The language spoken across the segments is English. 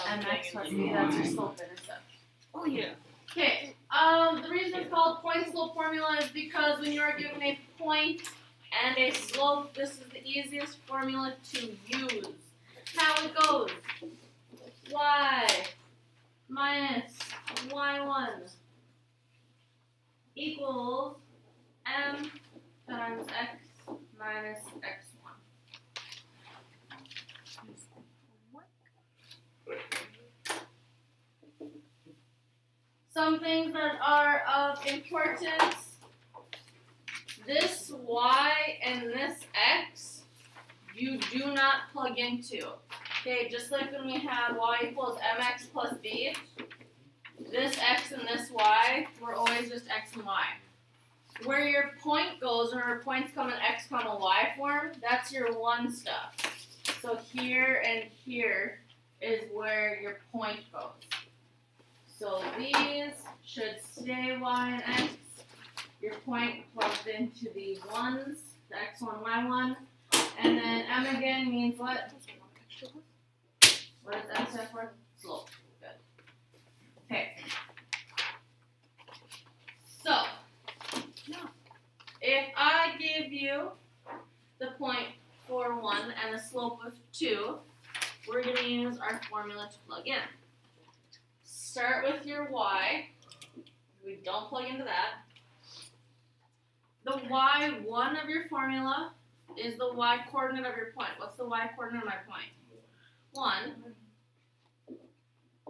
mx plus b, that's your slope intercept. Oh yeah. Okay, the reason it's called point-slope formula is because when you are given a point and a slope, this is the easiest formula to use. How it goes: y minus y1 equals m times x minus x1. Some things that are of importance: this y and this x, you do not plug into. Okay, just like when we have y equals mx plus b, this x and this y were always just x and y. Where your point goes, when our points come in x comma y form, that's your one stuff. So here and here is where your point goes. So these should stay y and x. Your point plugged into the ones, the x1, y1. And then m again means what? What does m stand for? Slope. Good. Okay. So, if I give you the point 4, 1 and a slope of 2, we're going to use our formula to plug in. Start with your y. We don't plug into that. The y1 of your formula is the y coordinate of your point. What's the y coordinate of my point? 1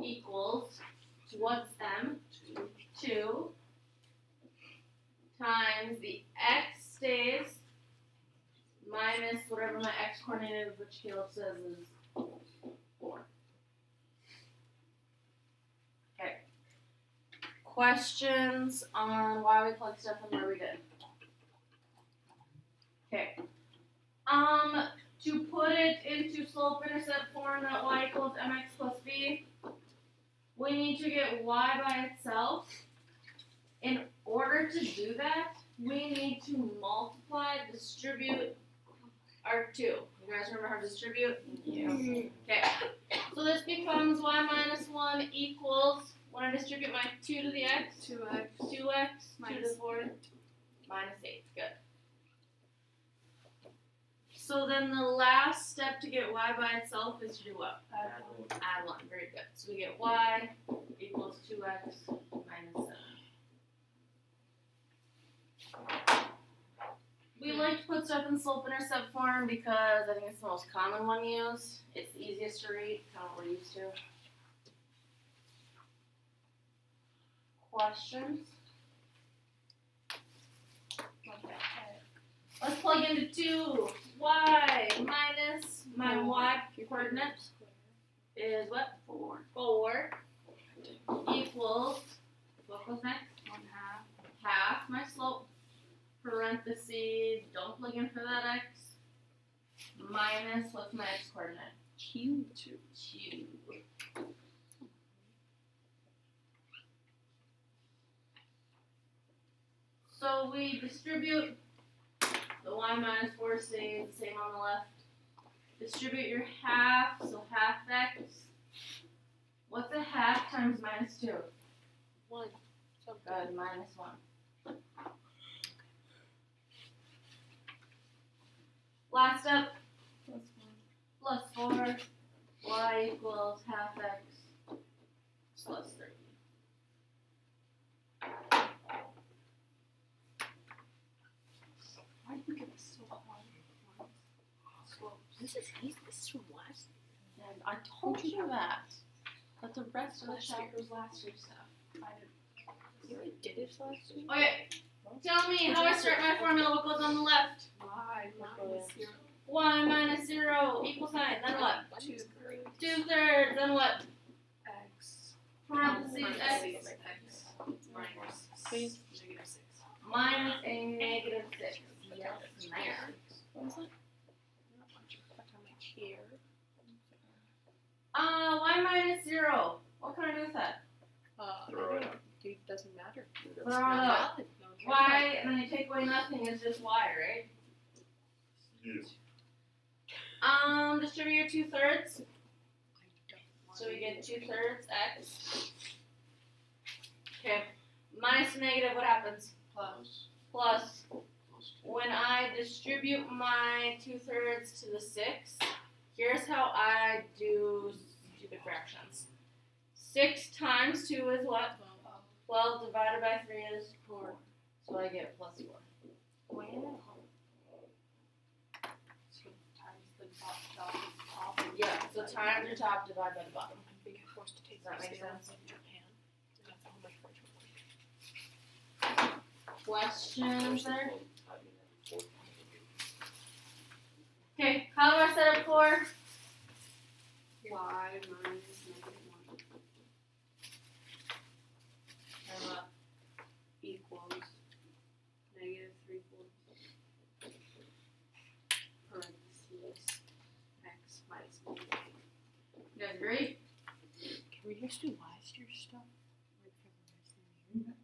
equals, what's m? 2 times the x stays minus whatever my x coordinate is, which Caleb says is 4. Okay. Questions on why we plug stuff in where we did? Okay. To put it into slope-intercept form that y equals mx plus b, we need to get y by itself. In order to do that, we need to multiply, distribute our 2. You guys remember how to distribute? Yeah. Okay. So this becomes y minus 1 equals, when I distribute my 2 to the x, 2x, 2 to the 4th, minus 8. Good. So then the last step to get y by itself is to do what? Add 1. Very good. So we get y equals 2x minus 7. We like to put stuff in slope-intercept form because I think it's the most common one used. It's the easiest to read, kind of what we're used to. Questions? Okay. Let's plug into 2. Y minus my y coordinate is what? 4 equals, what goes next? 1/2. Half my slope, parentheses, don't plug in for that x, minus, what's my x coordinate? Q. 2. So we distribute, the y minus 4 stays the same on the left. Distribute your half, so half x. What's a half times minus 2? 1. Good, minus 1. Last step, plus 4, y equals half x plus 3. Why did you give us so hard slopes? This is easy. This is from last year. And I told you that. But the rest of the chapter was last year's stuff. I didn't. You already did it last year? Okay, tell me how I start my formula. What goes on the left? Y minus 0. Y minus 0 equal sign. Then what? 2/3. 2/3. Then what? X. Parentheses x X. Minus negative 6. minus a negative 6. Yes, ma'am. What was that? Not much. Put on my chair. Y minus 0. What can I do with that? Throw it out. It doesn't matter. Throw it out. Y, and then you take away nothing is just y, right? Yes. Distribute your 2/3. I don't So we get 2/3 x. Okay. Minus negative, what happens? Plus. When I distribute my 2/3 to the 6, here's how I do stupid fractions. 6 times 2 is what? 12 divided by 3 is 4. So I get plus 4. Yeah, so times your top divided by the bottom. I'm being forced to take Does that make exams sense? in Japan. And that's all my French will Questions there? Okay, how do I set up for? Y minus -1 And what? equals -3/4 parentheses x minus -1. You guys agree? Can we just do last year's stuff? Like for the rest of the year?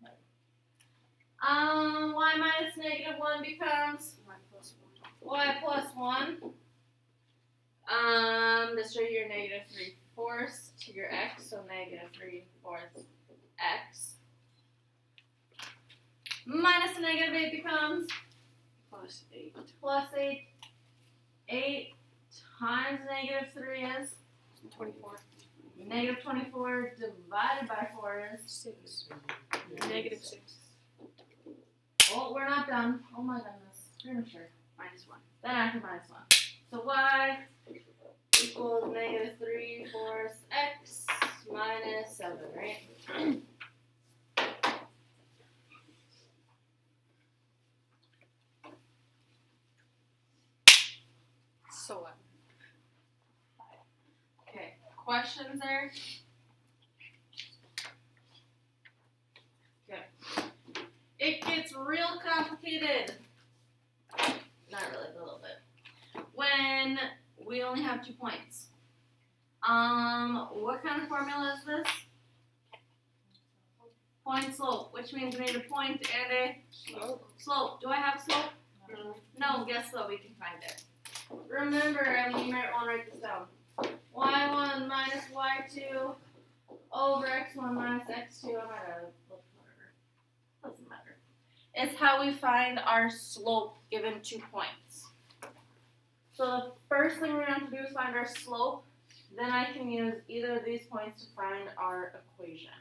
Y minus -1 becomes Y plus 1. y plus 1. This right here, -3/4 to your x, so -3/4 x. Minus a -8 becomes Plus 8. plus 8. 8 times -3 is 24. -24 divided by 4 is 6. -6. Oh, we're not done. Oh my goodness. Pretty sure. -1. Then after -1. So y equals -3/4 x minus 7, right? So what? Okay. Questions there? Okay. It gets real complicated. Not really, but a little bit. When we only have 2 points. What kind of formula is this? Point slope, which means we need a point and a slope. Do I have slope? No, guess what? We can find it. Remember, you might want to write this down. y1 minus y2 over x1 minus x2. I might have whatever. Doesn't matter. It's how we find our slope given 2 points. So the first thing we're going to have to do is find our slope. Then I can use either of these points to find our equation.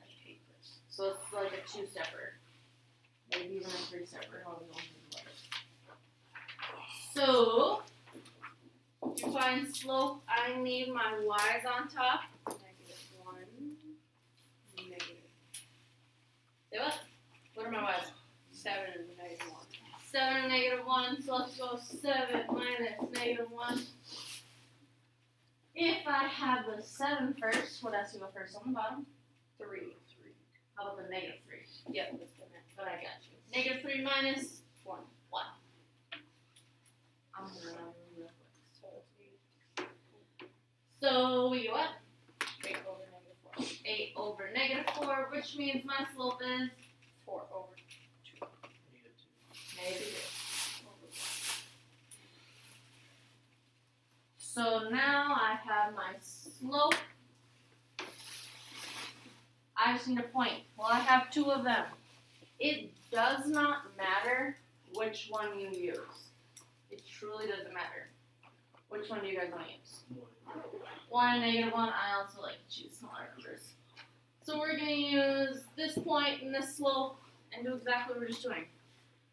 I hate this. So it's like a 2-stepper. Maybe even a 3-stepper. However you want to do it. So, to find slope, I need my y's on top. -1. Negative. Say what? What are my y's? 7 and -1. 7 and -1, so let's go 7 minus -1. If I have the 7 first, what has to go first on the bottom? 3. How about the -3? Yep, that's good. But I got you. -3 minus 1. 1. I'm gonna run real quick. So it's 8. So we get what? 8 over -4. 8 over -4, which means my slope is 4 over -2. So now I have my slope. I just need a point. Well, I have 2 of them. It does not matter which one you use. It truly doesn't matter. Which one do you guys want to use? 1 and -1. I also like to choose smaller numbers. So we're going to use this point and this slope and do exactly what we're just doing.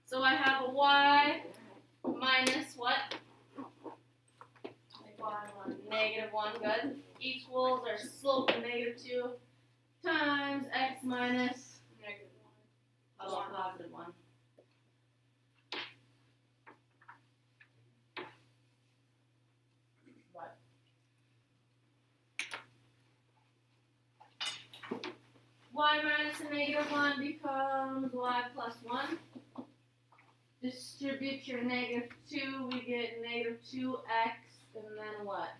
So I have a y minus what? -1, good. Equals our slope of -2 times x minus -1. +1. What? Y minus a -1 becomes y plus 1. Distribute your -2, we get -2x, and then what?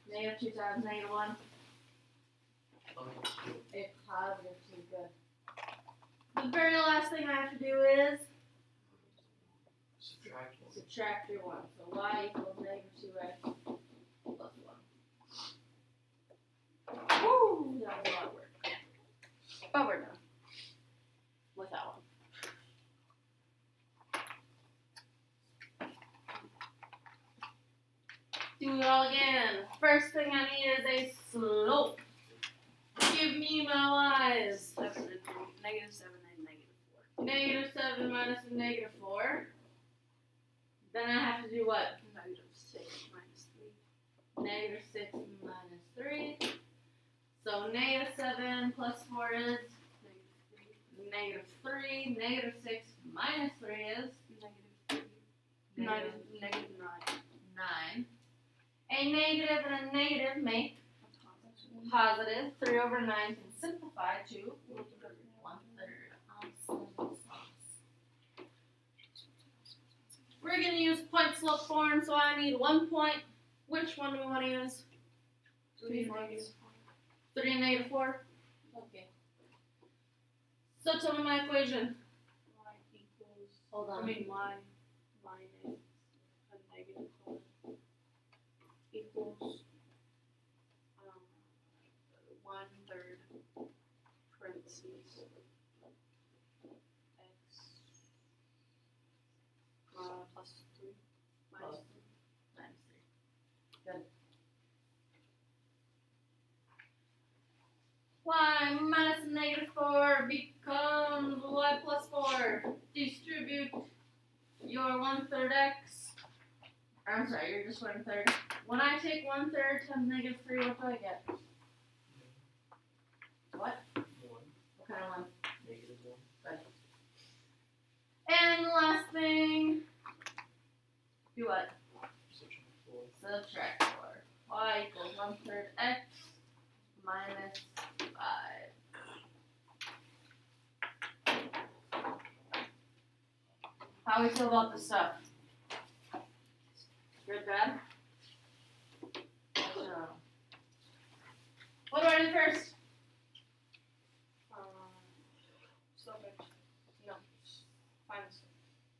-2 times -1. A positive 2, good. The very last thing I have to do is subtract your 1. So y equals -2x again, first thing I need is a slope. Give me my y's. 7 and negative 7 and negative 4. Negative 7 minus a negative 4. Then I have to do what? Negative 6 minus 3. Negative 6 minus 3. So negative 7 plus 4 is Negative 3. negative 3. Negative 6 minus 3 is Negative 3. Negative 9. 9. A negative and a negative make A positive. positive. 3 over 9 can simplify to 1/3. Awesome. We're going to use point slope form, so I need 1 point. Which one do we want to use? 3 negative 3 and negative 4? Okay. So tell me my equation. y equals. Hold on. I mean y minus a negative 4 equals 1/3 parentheses x plus 3 minus 3. Times 3. Good. Y minus negative 4 becomes y plus 4. Distribute your 1/3 x. I'm sorry, you're just 1/3. When I take 1/3 times negative 3, what do I get? What? 1, What kind of 1? negative 1. And the last thing, do what? Subtract 4. Subtract 4. Y equals 1/3 x minus 5. How we feel about this stuff? Good, bad? What do I do first? Suffix. No. Find the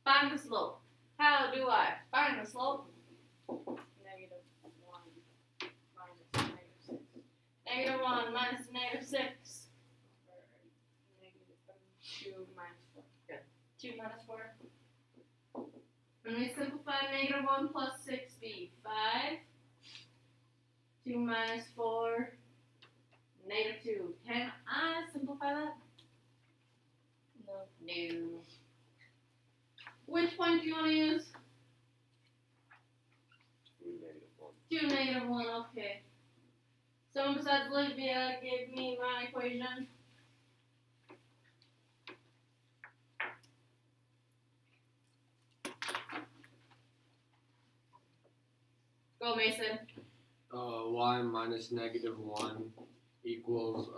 Find the slope. How do I find the slope? negative 1 minus negative 6. Negative 1 minus negative 6. Negative 2 minus 4. 2 minus 4. When we simplify negative 1 plus 6 be 5. 2 minus 4. Negative 2. Can I simplify that? No. No. Which point do you want to use? 3, negative 1. 2, negative 1. Okay. Someone besides Olivia gave me my equation. Go, Mason. Y minus negative 1 equals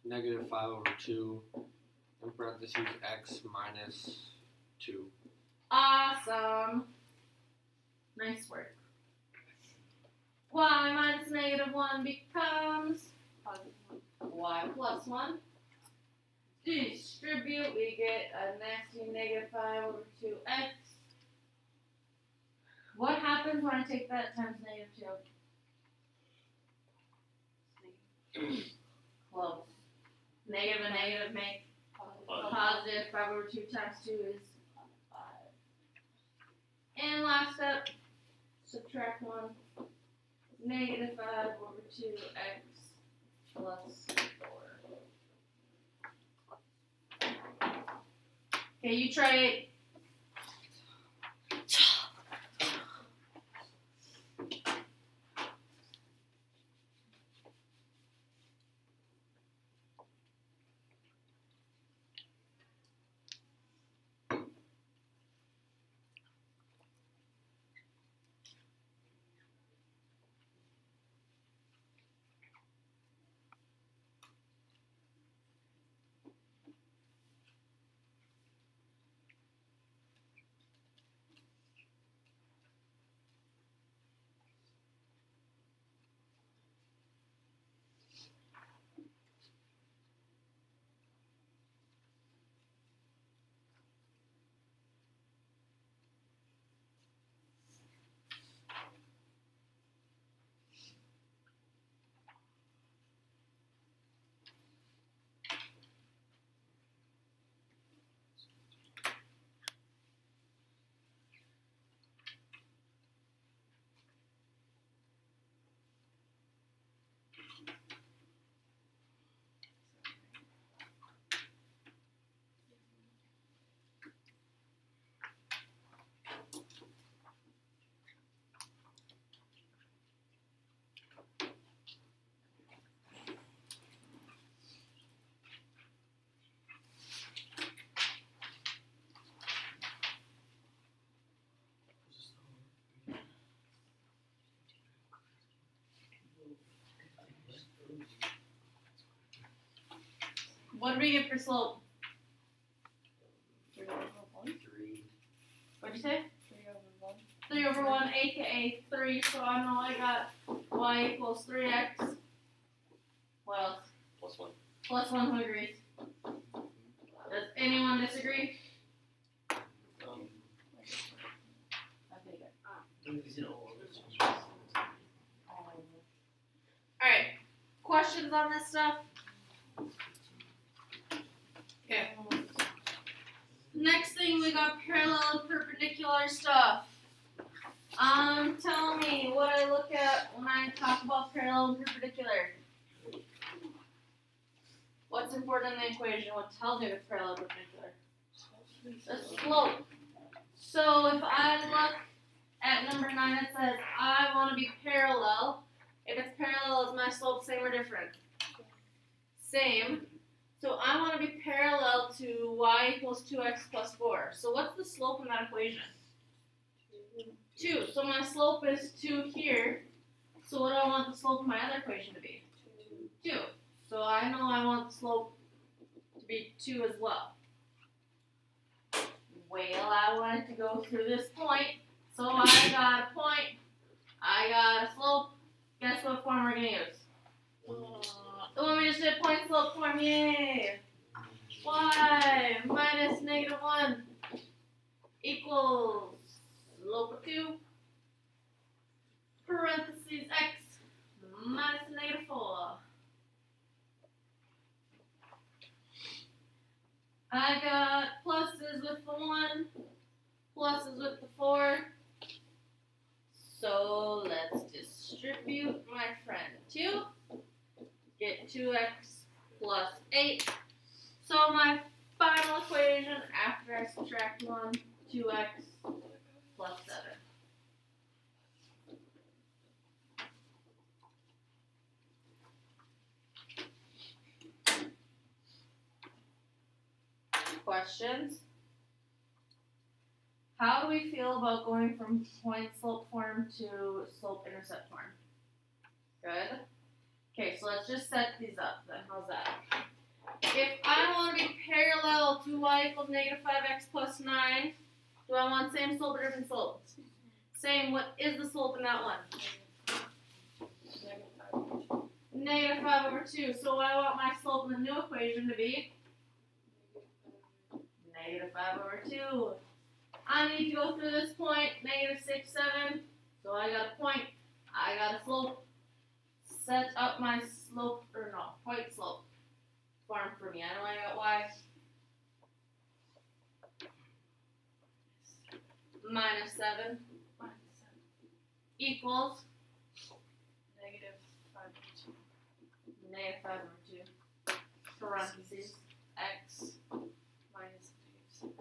negative 5 over 2 in parentheses x minus 2. Awesome. Nice work. Y minus negative 1 becomes Positive 1. y plus 1. Distribute, we get a nasty negative 5 over 2x. What happens when I take that times negative 2? Close. Negative and negative make positive. 5 over 2 times 2 is 5. And last step, subtract 1. Negative 5 over 2x plus 4. Okay, you try it. What do we get for slope? 3 over 1. 3. What'd you say? 3 over 1. 3 over 1, aka 3, so I know I got y equals 3x. What else? Plus 1. Plus 1, who agrees? Does anyone disagree? Okay, good. Alright, questions on this stuff? Okay. Next thing, we got parallel and perpendicular stuff. Tell me what I look at when I talk about parallel and perpendicular. What's important in the equation? What tells me if it's parallel and perpendicular? The slope. So if I look at number 9, it says I want to be parallel. If it's parallel, is my slope same or different? Same. So I want to be parallel to y equals 2x plus 4. So what's the slope in that equation? 2. So my slope is 2 here. So what do I want the slope of my other equation to be? 2. So I know I want the slope to be 2 as well. Well, I wanted to go through this point. So I got a point. I got a slope. Guess what form we're going to use? The one we just did, point slope form, yay! Y minus negative 1 equals slope of 2 parentheses x minus negative 4. I got pluses with the 1, pluses with the 4. So let's distribute my friend 2. Get 2x plus 8. So my final equation after I subtract 1, 2x plus 7. Questions? How do we feel about going from point slope form to slope intercept form? Good. Okay, so let's just set these up then. How's that? If I want to be parallel to y equals negative 5x plus 9, do I want same slope or different slope? Same. What is the slope in that one? Negative 5 over 2. So I want my slope in the new equation to be negative 5 over 2. I need to go through this point, negative 6, 7. So I got a point. I got a slope. Set up my slope, or no, point slope form for me. I know I got y minus 7 equals Negative 5 over 2. negative 5 over 2 parentheses x Minus negative 6.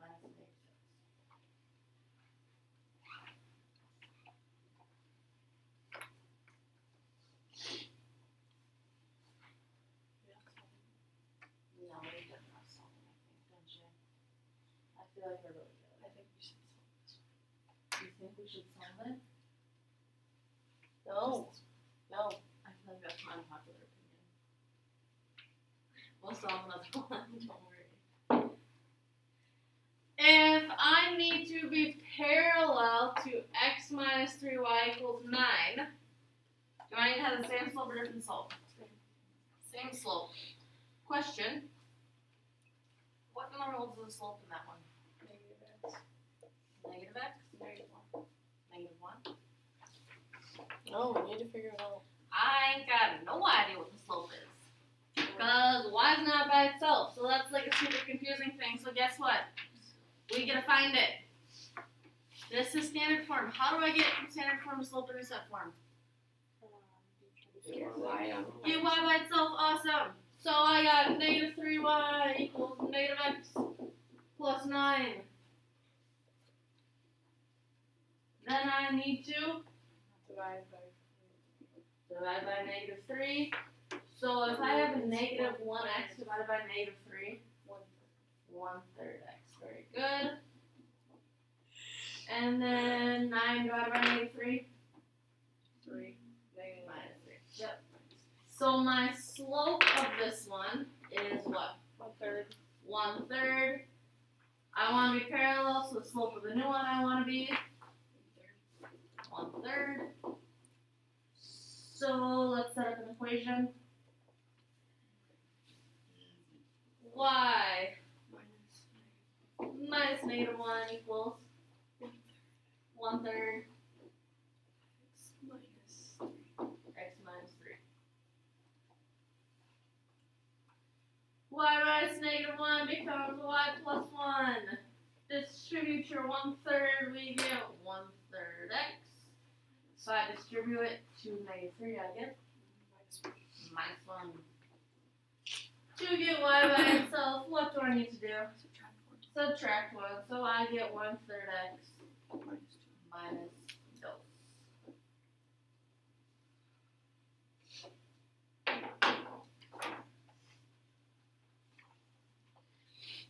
minus negative 6. No, we did not solve it, I think, don't you? I feel like I really did. I think we should solve this one. You think we should solve it? No. No. I feel like that's my unpopular opinion. We'll solve another one, don't worry. If I need to be parallel to x minus 3y equals 9, do I need to have the same slope or different slope? Same slope. Question. What in the world is the slope in that one? Negative x. Negative x? Negative 1. Negative 1? No, we need to figure it out. I ain't got no idea what the slope is. Because y is not by itself. So that's like a super confusing thing. So guess what? We gotta find it. This is standard form. How do I get from standard form to slope intercept form? Get y by itself. Awesome. So I got negative 3y equals negative x plus 9. Then I need to divide by negative 3. So if I have a negative 1x divided by negative 3, 1/3 x. Very good. And then 9 divided by negative 3. 3. Negative Minus 3. Yep. So my slope of this one is what? 1/3. 1/3. I want to be parallel, so the slope of the new one I want to be 1/3. So let's set up an equation. Y minus -1 equals 1/3 x minus 3. Y minus -1 becomes y plus 1. Distribute your 1/3, we get 1/3 x. So I distribute it to -3, I get minus 1. To get y by itself, what do I need to do? Subtract 1, so I get 1/3 x minus 2.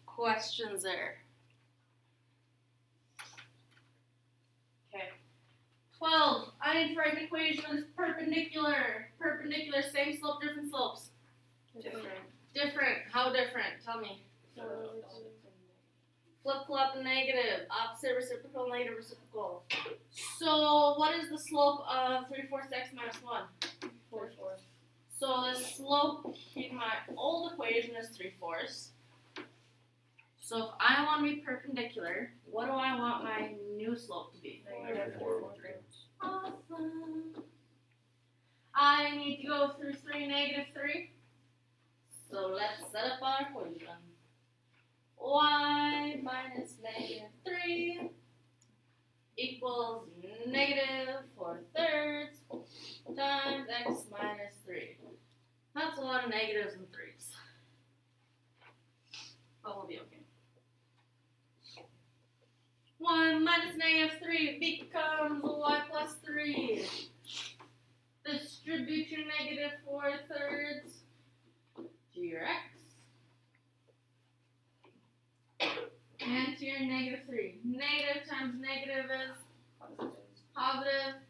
Questions there? Okay. 12. I need to write an equation that is perpendicular. Perpendicular, same slope, different slopes. Different. How different? Tell me. Flip flop negative. Opposite reciprocal, negative reciprocal. So what is the slope of 3/4 x minus 1? 4/4. So the slope in my old equation is 3/4. So if I want to be perpendicular, what do I want my new slope to be? Awesome. I need to go through 3, -3. So let's set up our equation. Y minus -3 equals -4/3 times x minus 3. That's a lot of negatives and 3's. But we'll be okay. 1 minus -3 becomes y plus 3. Distribute your -4/3 to your x. And to your -3. Negative times negative is positive.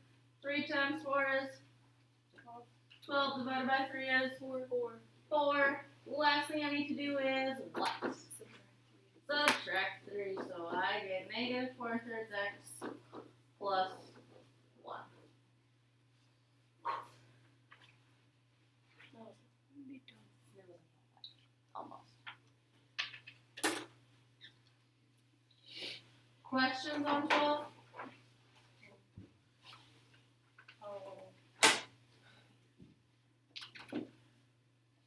3 times 4 is 12 divided by 3 is 4. Last thing I need to do is what? Subtract 3. So I get -4/3 x plus 1. Almost. Questions on 12? Oh.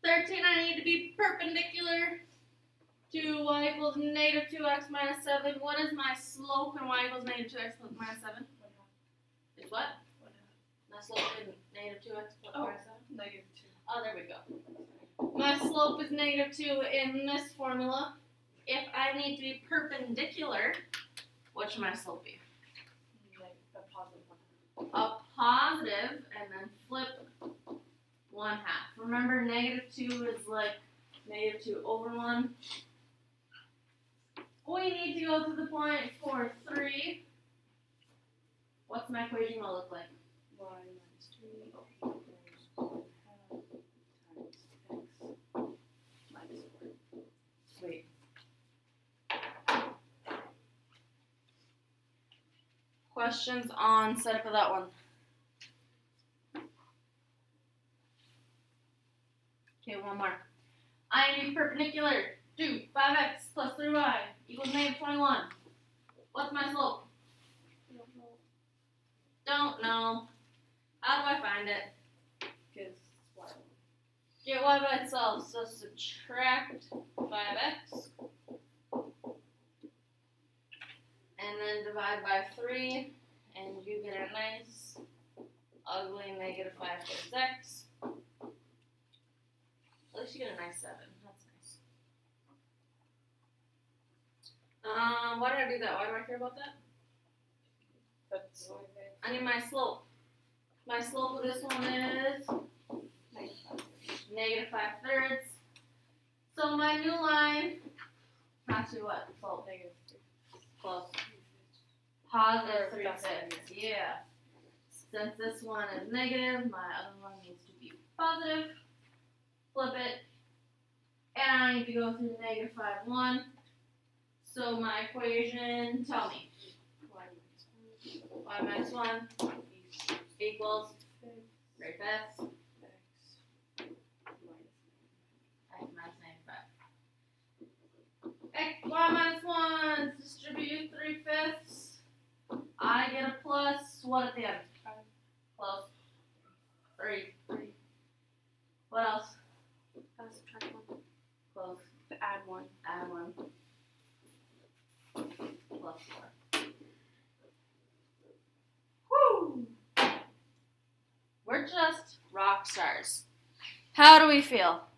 13, I need to be perpendicular to y equals -2x minus 7. What is my slope in y equals -2x minus 7? It's what? My slope is -2x minus 7? -2. Oh, there we go. My slope is -2 in this formula. If I need to be perpendicular, what should my slope be? A positive 1. A positive, and then flip 1/2. Remember, -2 is like -2 over 1. We need to go to the point for 3. What's my equation going to look like? Y minus 3 equals 1/2 times x minus 4. Wait. Questions on setup of that one? Okay, one more. I need perpendicular. Do 5x plus 3y equals -21. What's my slope? Don't know. How do I find it? Because y. Get y by itself, so subtract 5x. And then divide by 3, and you get a nice, ugly -5/3 x. At least you get a nice 7. That's nice. Why did I do that? Why do I care about that? That's I need my slope. My slope of this one is -5/3. So my new line has to be what? Slope. -3. Close. Positive Or 3/5. Yeah. Since this one is negative, my other one needs to be positive, flip it, and I need to go through negative 5, 1. So my equation, tell me, y minus 1 equals 3 fifths, x minus 95. X, y minus 1, distribute 3 fifths. I get a plus, what at the end? Close. 3. What else? Subtract 1. Close. Add 1. Add 1. Plus 4. Woo! We're just rock stars. How do we feel?